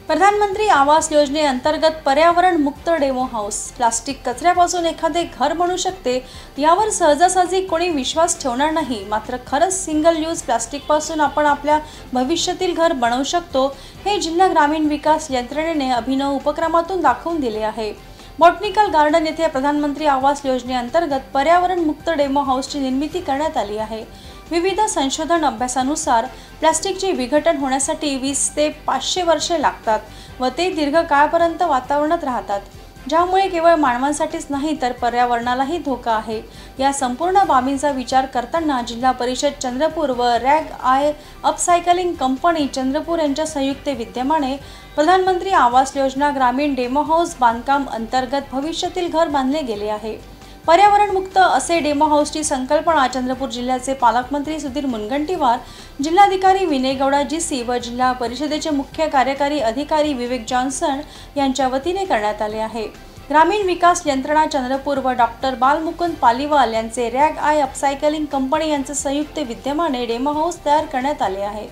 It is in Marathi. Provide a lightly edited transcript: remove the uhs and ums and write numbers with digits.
प्रधानमंत्री आवास योजनेअंतर्गत पर्यावरण मुक्त डेमो हाऊस प्लास्टिक कचऱ्यापासून एखादे घर बनू शकते यावर सहजासहजी कोणी विश्वास ठेवणार नाही। मात्र खरंच सिंगल यूज प्लास्टिकपासून आपण आपल्या भविष्यातील घर बनवू शकतो हे जिल्हा ग्रामीण विकास यंत्रणेने अभिनव उपक्रमातून दाखवून दिले आहे। बॉटनिकल गार्डन येथे प्रधानमंत्री आवास योजनेअंतर्गत पर्यावरण मुक्त डेमो हाऊसची निर्मिती करण्यात आली आहे। विविध संशोधन अभ्यासानुसार प्लास्टिकचे विघटन होण्यासाठी 20 ते 500 वर्षे लागतात व ते दीर्घकाळापर्यंत वातावरणात राहतात, ज्यामुळे केवळ मानवांसाठीच नाही तर पर्यावरणालाही धोका आहे। या संपूर्ण बाबींचा विचार करताना जिल्हा परिषद चंद्रपूर व rag I upcycling company Chandrapur यांच्या संयुक्त विद्यमाने प्रधानमंत्री आवास योजना ग्रामीण डेमो हाऊस बांधकाम अंतर्गत भविष्यातील घर बांधले गेले आहे। पर्यावरण मुक्त असे डेमो हाऊसची संकल्पना चंद्रपूर जिल्ह्याचे पालकमंत्री सुधीर मुनगंटीवार, जिल्हाधिकारी विनय गौडा जीसी व जिल्हा परिषदेचे मुख्य कार्यकारी अधिकारी विवेक जॉन्सन यांच्या वतीने करण्यात आले आहे। ग्रामीण विकास यंत्रणा चंद्रपूर व डॉक्टर बालमुकुंद पालीवाल यांचे रॅग आय अपसायकलिंग कंपनी यांचे संयुक्त विद्यमाने डेमो हाऊस तयार करण्यात आले आहे।